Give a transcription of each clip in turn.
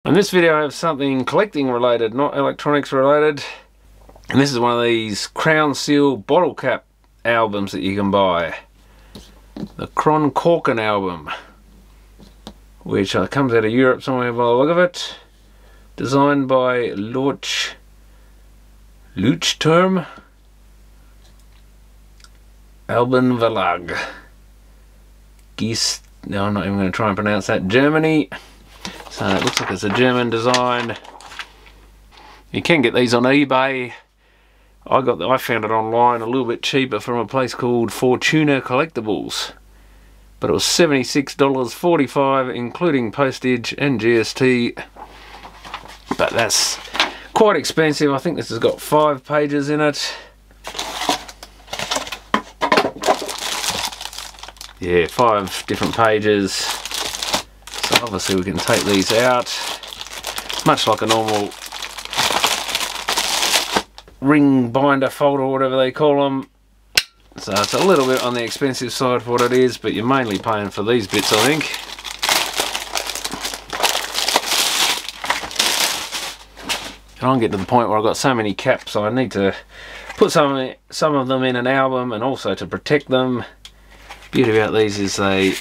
In this video I have something collecting related, not electronics related. And this is one of these Crown Seal bottle cap albums that you can buy. The Cron Corken album, which comes out of Europe somewhere by the look of it. Designed by Leuchtturm Alban Verlag. No, I'm not even going to try and pronounce that. Germany. So it looks like it's a German design. You can get these on eBay. I found it online a little bit cheaper from a place called Fortuna Collectibles. But it was $76.45 including postage and GST. But that's quite expensive. I think this has got 5 pages in it. Yeah, 5 different pages. So obviously we can take these out, much like a normal ring binder folder, whatever they call them. So it's a little bit on the expensive side for what it is, but you're mainly paying for these bits, I think. And I'm getting to the point where I've got so many caps, so I need to put some of them in an album, and also to protect them. Beauty about these is they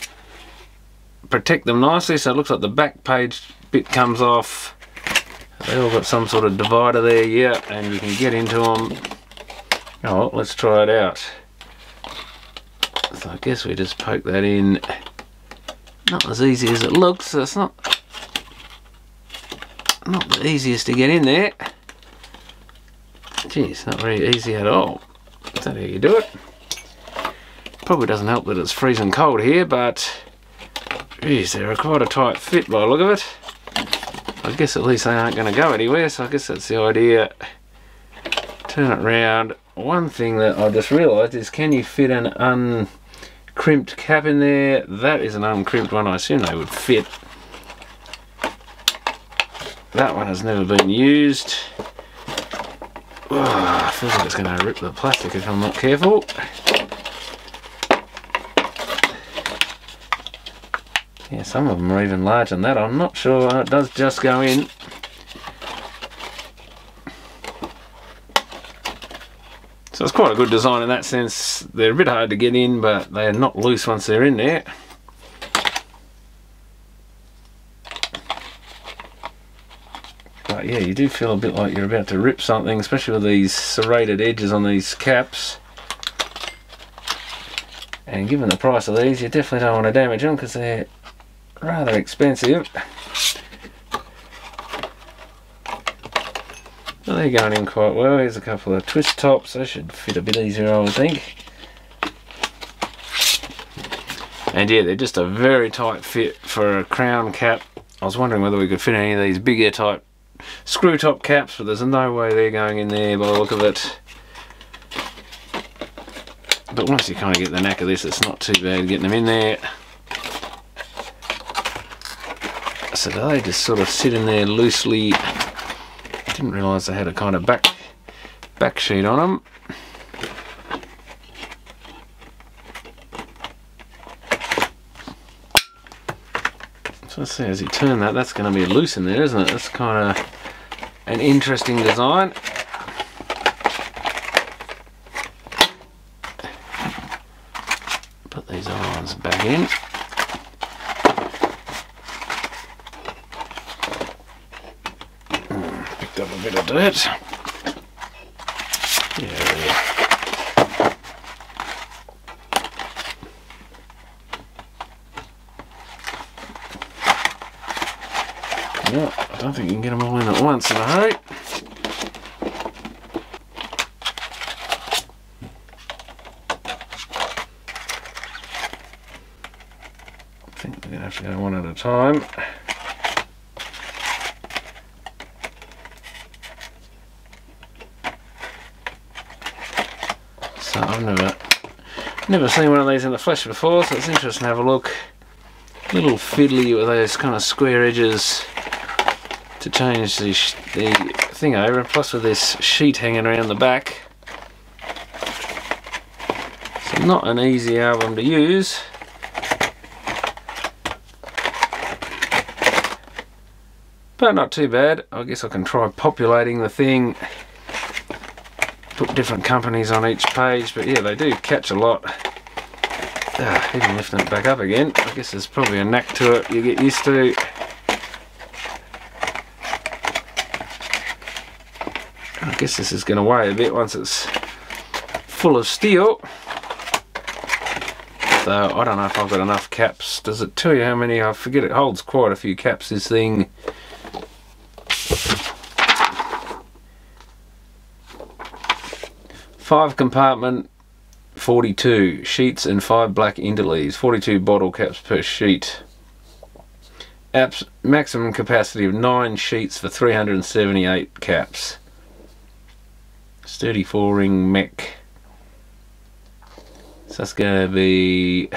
protect them nicely, so it looks like the back page bit comes off. They all got some sort of divider there, yeah, and you can get into them. Oh, let's try it out. So I guess we just poke that in. Not as easy as it looks, so it's not the easiest to get in there. Geez, not very easy at all. Is that how you do it? Probably doesn't help that it's freezing cold here, but geez, they're quite a tight fit by the look of it. I guess at least they aren't going to go anywhere, so I guess that's the idea. Turn it round. One thing that I just realised is, can you fit an uncrimped cap in there? That is an uncrimped one. I assume they would fit. That one has never been used. Oh, I feel like it's going to rip the plastic if I'm not careful. Yeah, some of them are even larger than that. I'm not sure. It does just go in. So it's quite a good design in that sense. They're a bit hard to get in, but they're not loose once they're in there. But yeah, you do feel a bit like you're about to rip something, especially with these serrated edges on these caps. And given the price of these, you definitely don't want to damage them because they're rather expensive. Well, they're going in quite well. Here's a couple of twist tops. They should fit a bit easier, I would think. And yeah, they're just a very tight fit for a crown cap. I was wondering whether we could fit any of these bigger type screw top caps, but there's no way they're going in there by the look of it. But once you kind of get the knack of this, it's not too bad getting them in there. So they just sort of sit in there loosely. Didn't realise they had a kind of back sheet on them. So let's see, as you turn that, that's going to be loose in there, isn't it? That's kind of an interesting design. Put these other ones back in. Picked up a bit of dirt. Yeah. No, I don't think you can get them all in at once in a hurry. I think we're going to have to go one at a time. So I've never seen one of these in the flesh before, so it's interesting to have a look. A little fiddly with those kind of square edges to change the thing over, plus with this sheet hanging around the back. So not an easy album to use. but not too bad. I guess I can try populating the thing, put different companies on each page, but yeah, they do catch a lot. Even lifting it back up again, I guess there's probably a knack to it you get used to. I guess this is going to weigh a bit once it's full of steel. So I don't know if I've got enough caps. Does it tell you how many? I forget, it holds quite a few caps, this thing. Five compartment, 42 sheets and 5 black interleaves, 42 bottle caps per sheet. Maximum capacity of 9 sheets for 378 caps. Sturdy 4-ring mech. So that's going to be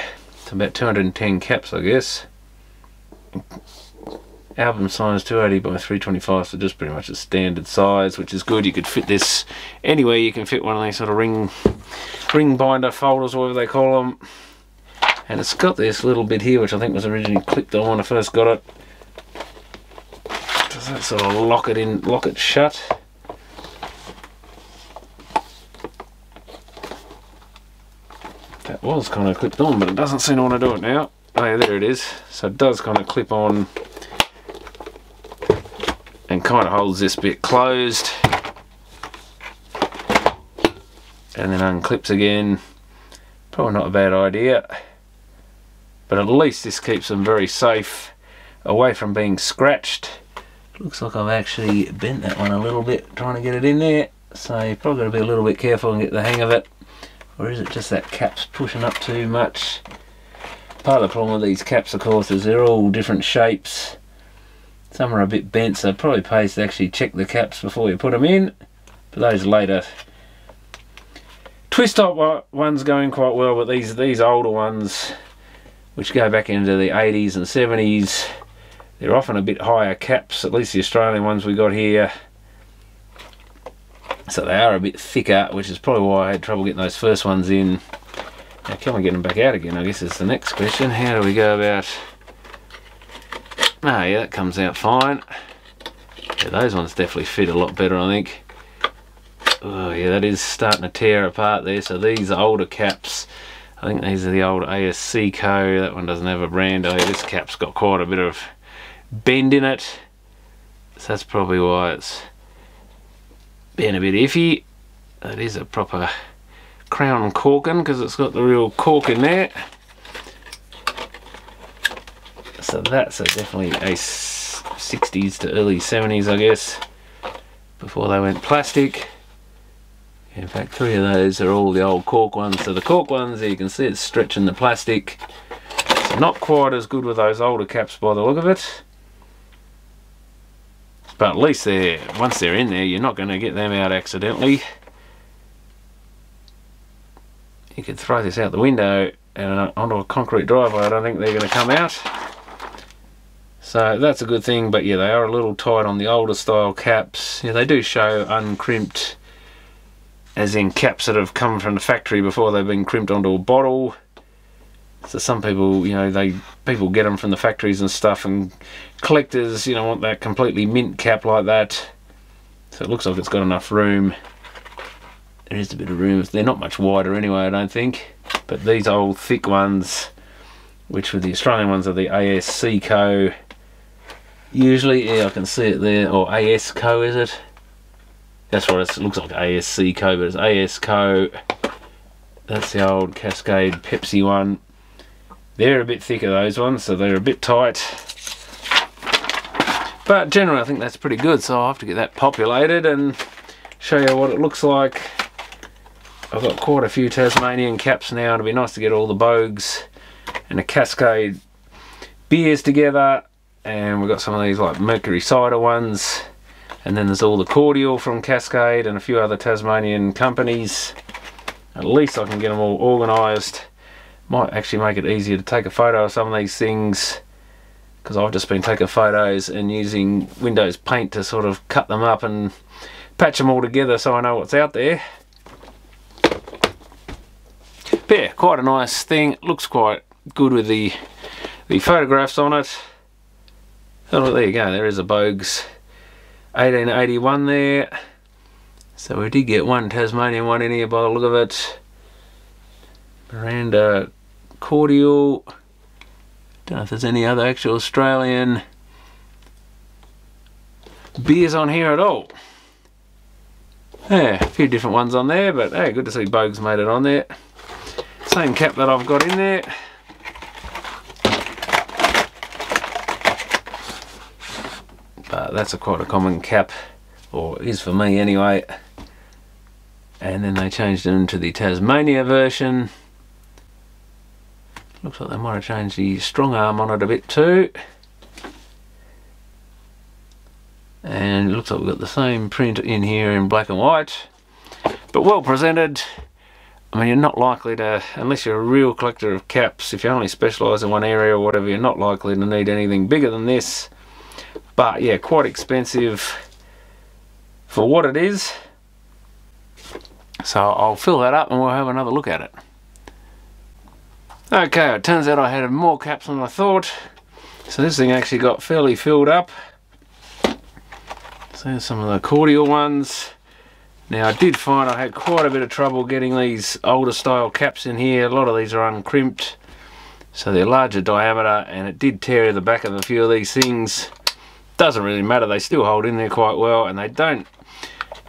about 210 caps, I guess. Album size 280 by 325, so just pretty much a standard size, which is good. You could fit this anywhere. You can fit one of these sort of ring binder folders, whatever they call them. And it's got this little bit here, which I think was originally clipped on when I first got it. Does that sort of lock it shut? That was kind of clipped on, but it doesn't seem to want to do it now. Oh yeah, there it is. So it does kind of clip on and kind of holds this bit closed, and then unclips again. Probably not a bad idea, but at least this keeps them very safe away from being scratched. Looks like I've actually bent that one a little bit trying to get it in there, so you've probably got to be a little bit careful and get the hang of it. Or is it just that cap's pushing up too much? Part of the problem with these caps, of course, is they're all different shapes. Some are a bit bent, so it probably pays to actually check the caps before you put them in. But those later twist top ones going quite well, but these older ones, which go back into the 80s and 70s, they're often a bit higher caps, at least the Australian ones we got here. So they are a bit thicker, which is probably why I had trouble getting those first ones in. Now can we get them back out again, I guess is the next question. How do we go about... Oh yeah, that comes out fine. Yeah, those ones definitely fit a lot better, I think. Oh yeah, that is starting to tear apart there. So these older caps, I think these are the old ASC Co. That one doesn't have a brand. Oh yeah, this cap's got quite a bit of bend in it. So that's probably why it's being a bit iffy. That is a proper Crown Corken because it's got the real cork in there. So that's definitely a 60s to early 70s, I guess, before they went plastic. In fact, 3 of those are all the old cork ones. So the cork ones, you can see it's stretching the plastic. So not quite as good with those older caps by the look of it. But at least once they're in there, you're not going to get them out accidentally. You could throw this out the window and onto a concrete driveway. I don't think they're going to come out. So that's a good thing, but yeah, they are a little tight on the older style caps. Yeah, they do show uncrimped, as in caps that have come from the factory before they've been crimped onto a bottle. So some people, you know, people get them from the factories and stuff, and collectors, you know, want that completely mint cap like that. So it looks like it's got enough room. There is a bit of room. They're not much wider anyway, I don't think. But these old thick ones, which with the Australian ones are the ASC Co. Usually, yeah, I can see it there, or AS Co, is it? That's what it looks like, ASC Co, but it's AS Co. That's the old Cascade Pepsi one. They're a bit thicker, those ones, so they're a bit tight. But generally, I think that's pretty good, so I'll have to get that populated and show you what it looks like. I've got quite a few Tasmanian caps now. It'll be nice to get all the Bogues and the Cascade beers together. And we've got some of these like Mercury cider ones. And then there's all the cordial from Cascade and a few other Tasmanian companies. At least I can get them all organised. Might actually make it easier to take a photo of some of these things, because I've just been taking photos and using Windows Paint to sort of cut them up and patch them all together so I know what's out there. But yeah, quite a nice thing. It looks quite good with the photographs on it. Oh, there you go, there is a Bogues 1881 there. So we did get one Tasmanian one in here by the look of it. Miranda Cordial. Don't know if there's any other actual Australian beers on here at all. Yeah, a few different ones on there, but hey, good to see Bogues made it on there. Same cap that I've got in there. But that's quite a common cap, or is for me anyway. And then they changed it into the Tasmania version. Looks like they might have changed the strong arm on it a bit too. And it looks like we've got the same print in here in black and white. But well presented. I mean, you're not likely to, unless you're a real collector of caps, if you only specialise in one area or whatever, you're not likely to need anything bigger than this. But yeah, quite expensive for what it is. So I'll fill that up and we'll have another look at it. Okay, it turns out I had more caps than I thought. So this thing actually got fairly filled up. So there's some of the cordial ones. Now I did find I had quite a bit of trouble getting these older style caps in here. A lot of these are uncrimped, so they're larger diameter, and it did tear the back of a few of these things. Doesn't really matter, they still hold in there quite well, and they don't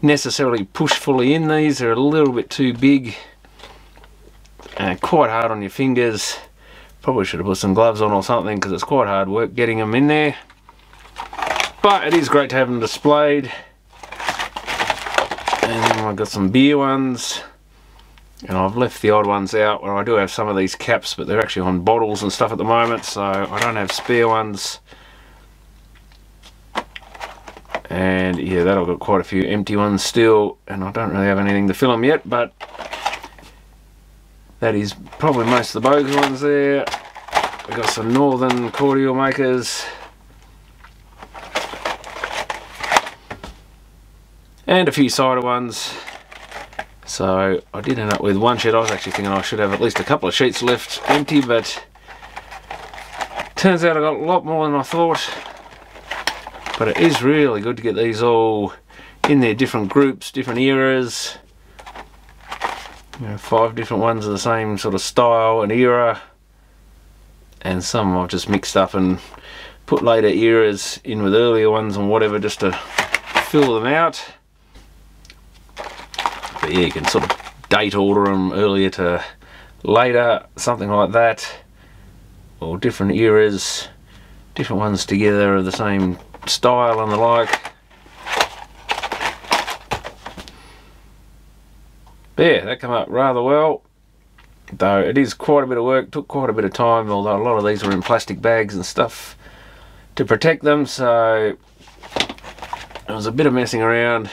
necessarily push fully in. These are a little bit too big and quite hard on your fingers. Probably should have put some gloves on or something, because it's quite hard work getting them in there. But it is great to have them displayed. And then I've got some beer ones, and I've left the odd ones out where I do have some of these caps, but they're actually on bottles and stuff at the moment, so I don't have spare ones. And yeah, that I've got quite a few empty ones still, and I don't really have anything to fill them yet, but that is probably most of the Bogues ones there. We've got some Northern Cordial makers. And a few cider ones. So I did end up with one sheet. I was actually thinking I should have at least a couple of sheets left empty, but turns out I got a lot more than I thought. But it is really good to get these all in their different groups, different eras. You know, 5 different ones of the same sort of style and era, and some I've just mixed up and put later eras in with earlier ones and whatever, just to fill them out. But yeah, you can sort of date order them earlier to later, something like that, or different eras, different ones together of the same style and the like. But yeah, that came up rather well, though it is quite a bit of work, took quite a bit of time, although a lot of these were in plastic bags and stuff to protect them, so it was a bit of messing around.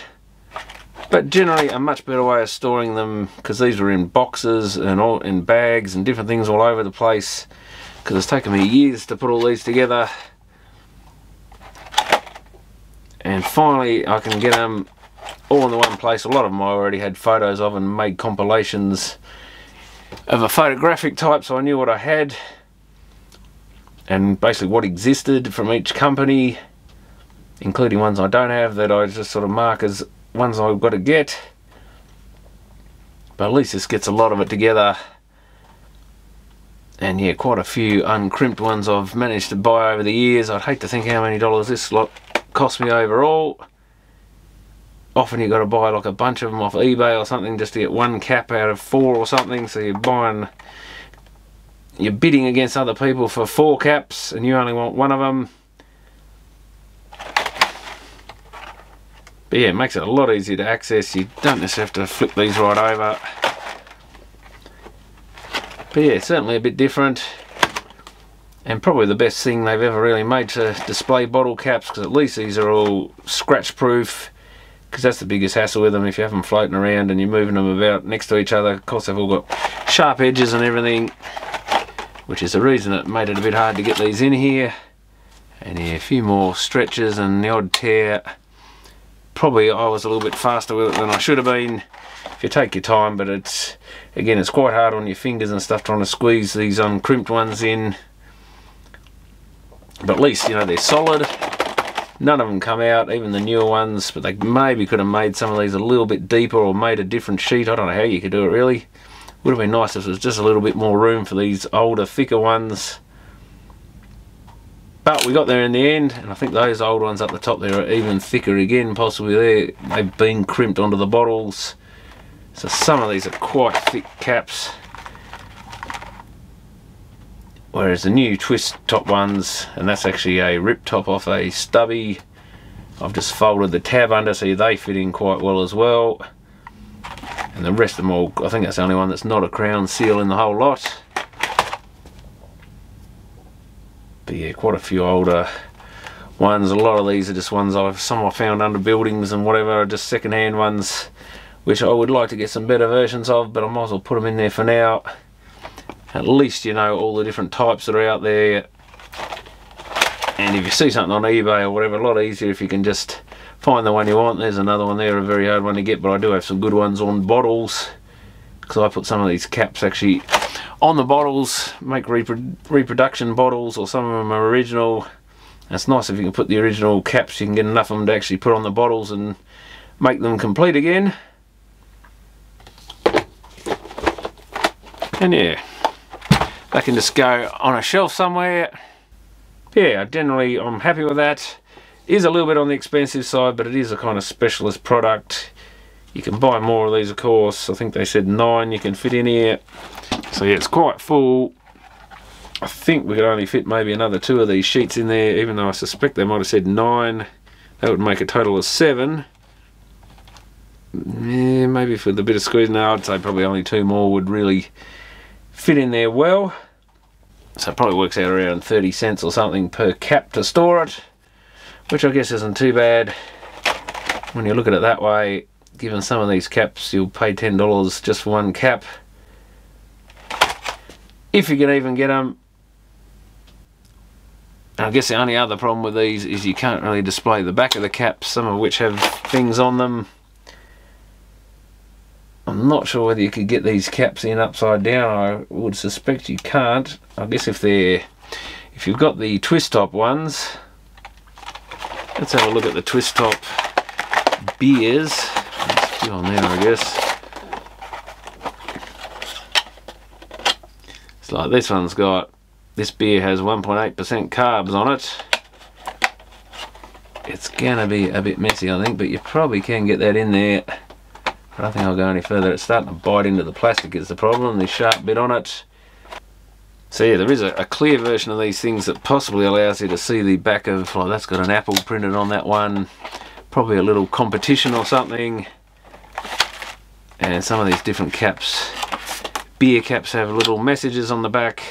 But generally a much better way of storing them, because these were in boxes and all in bags and different things all over the place, because it's taken me years to put all these together. And finally I can get them all in the one place. A lot of them I already had photos of and made compilations of a photographic type, so I knew what I had and basically what existed from each company, including ones I don't have that I just sort of mark as ones I've got to get. But at least this gets a lot of it together. And yeah, quite a few uncrimped ones I've managed to buy over the years. I'd hate to think how many dollars this lot cost me overall. Often you've got to buy like a bunch of them off eBay or something just to get one cap out of 4 or something, so you're bidding against other people for 4 caps and you only want one of them. But yeah, it makes it a lot easier to access. You don't necessarily have to flip these right over. But yeah, certainly a bit different, and probably the best thing they've ever really made to display bottle caps, because at least these are all scratch proof, because that's the biggest hassle with them. If you have them floating around and you're moving them about next to each other, of course they've all got sharp edges and everything, which is the reason it made it a bit hard to get these in here. And yeah, a few more stretches and the odd tear. Probably I was a little bit faster with it than I should have been. If you take your time, but it's, again, it's quite hard on your fingers and stuff trying to squeeze these uncrimped ones in. But at least, you know, they're solid. None of them come out, even the newer ones, but they maybe could have made some of these a little bit deeper or made a different sheet. I don't know how you could do it really. Would have been nice if there was just a little bit more room for these older, thicker ones. But we got there in the end, and I think those old ones up the top there are even thicker again, possibly they've been crimped onto the bottles. So some of these are quite thick caps. Whereas the new twist top ones, and that's actually a rip top off a stubby, I've just folded the tab under so they fit in quite well as well. And the rest of them all, I think that's the only one that's not a crown seal in the whole lot. But yeah, quite a few older ones. A lot of these are just ones some I found under buildings and whatever, are just second-hand ones, which I would like to get some better versions of, but I might as well put them in there for now. At least you know all the different types that are out there. And if you see something on eBay or whatever, a lot easier if you can just find the one you want. There's another one there, a very hard one to get, but I do have some good ones on bottles, because I put some of these caps actually on the bottles, make reproduction bottles, or some of them are original. And it's nice if you can put the original caps, you can get enough of them to actually put on the bottles and make them complete again. And yeah, they can just go on a shelf somewhere. Yeah, generally I'm happy with that. It is a little bit on the expensive side, but it is a kind of specialist product. You can buy more of these, of course. I think they said 9 you can fit in here. So yeah, it's quite full. I think we could only fit maybe another 2 of these sheets in there, even though I suspect they might have said 9. That would make a total of 7. Yeah, maybe for the bit of squeeze. No, I'd say probably only 2 more would really fit in there well. So it probably works out around 30 cents or something per cap to store it, which I guess isn't too bad when you look at it that way. Given some of these caps, you'll pay $10 just for one cap, if you can even get them. And I guess the only other problem with these is you can't really display the back of the caps, some of which have things on them. I'm not sure whether you could get these caps in upside down. I would suspect you can't. I guess if you've got the twist top ones, let's have a look at the twist top beers. There's a few on there, I guess. It's like this one's got, this beer has 1.8% carbs on it. It's gonna be a bit messy, I think, but you probably can get that in there. I don't think I'll go any further. It's starting to bite into the plastic is the problem, this sharp bit on it. So yeah, there is a clear version of these things that possibly allows you to see the back of, like that's got an apple printed on that one. Probably a little competition or something. And some of these different caps, beer caps, have little messages on the back.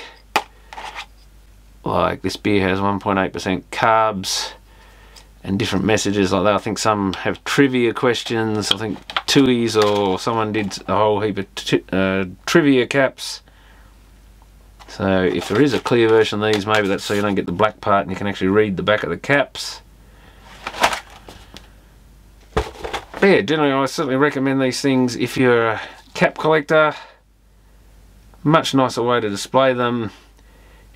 Like this beer has 1.8% carbs. And different messages like that. I think some have trivia questions. I think Tui's or someone did a whole heap of trivia caps. So if there is a clear version of these, maybe that's so you don't get the black part and you can actually read the back of the caps. But yeah, generally I certainly recommend these things if you're a cap collector. Much nicer way to display them.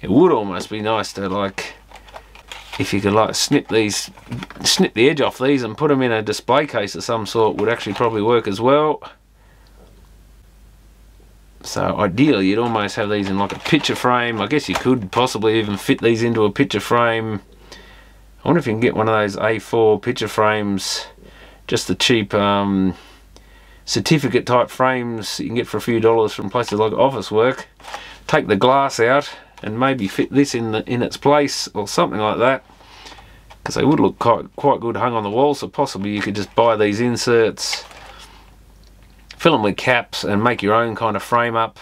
It would almost be nice to, like, if you could like snip the edge off these and put them in a display case of some sort, would actually probably work as well. So ideally you'd almost have these in like a picture frame. I guess you could possibly even fit these into a picture frame. I wonder if you can get one of those A4 picture frames, just the cheap certificate type frames you can get for a few dollars from places like Officework. Take the glass out and maybe fit this in its place or something like that, because they would look quite good hung on the wall. So possibly you could just buy these inserts, fill them with caps and make your own kind of frame up.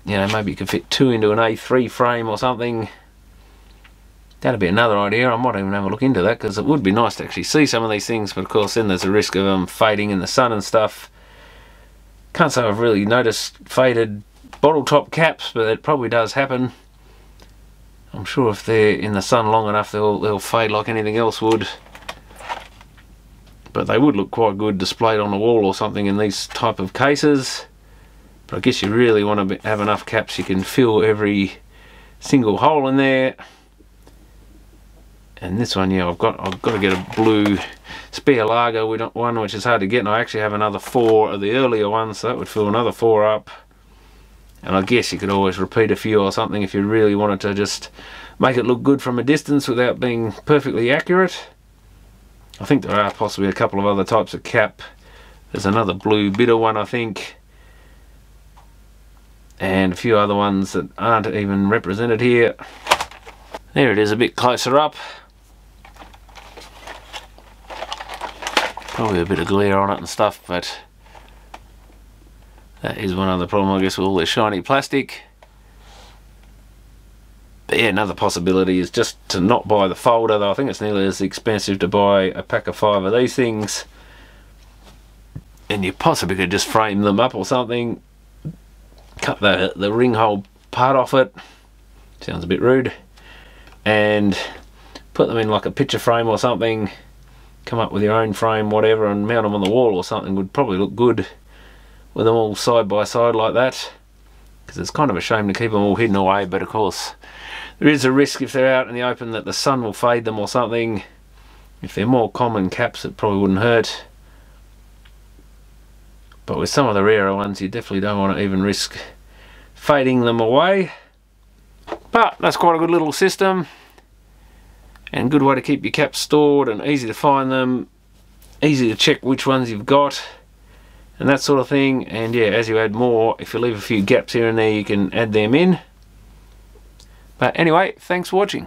You know, maybe you could fit 2 into an A3 frame or something. That'd be another idea. I might even have a look into that, because it would be nice to actually see some of these things, but of course then there's a risk of them fading in the sun and stuff. Can't say I've really noticed faded bottle top caps, but it probably does happen. I'm sure if they're in the sun long enough they'll fade like anything else would. But they would look quite good displayed on the wall or something in these type of cases. But I guess you really want to have enough caps you can fill every single hole in there. And this one, yeah, I've got to get a blue spare lager one, which is hard to get, and I actually have another 4 of the earlier ones, so that would fill another 4 up. And I guess you could always repeat a few or something if you really wanted to just make it look good from a distance without being perfectly accurate. I think there are possibly a couple of other types of cap. There's another blue bitter one, I think, and a few other ones that aren't even represented here. There it is, a bit closer up. Probably a bit of glare on it and stuff, but that is one other problem, I guess, with all this shiny plastic. But yeah, another possibility is just to not buy the folder, though I think it's nearly as expensive to buy a pack of 5 of these things. And you possibly could just frame them up or something, cut the ring hole part off it, sounds a bit rude, and put them in like a picture frame or something, come up with your own frame, whatever, and mount them on the wall or something. Would probably look good with them all side by side like that, because it's kind of a shame to keep them all hidden away. But of course there is a risk if they're out in the open that the sun will fade them or something. If they're more common caps, it probably wouldn't hurt, but with some of the rarer ones you definitely don't want to even risk fading them away. But that's quite a good little system, and good way to keep your caps stored, and easy to find them, easy to check which ones you've got and that sort of thing. And yeah, as you add more, if you leave a few gaps here and there, you can add them in. But anyway, thanks for watching.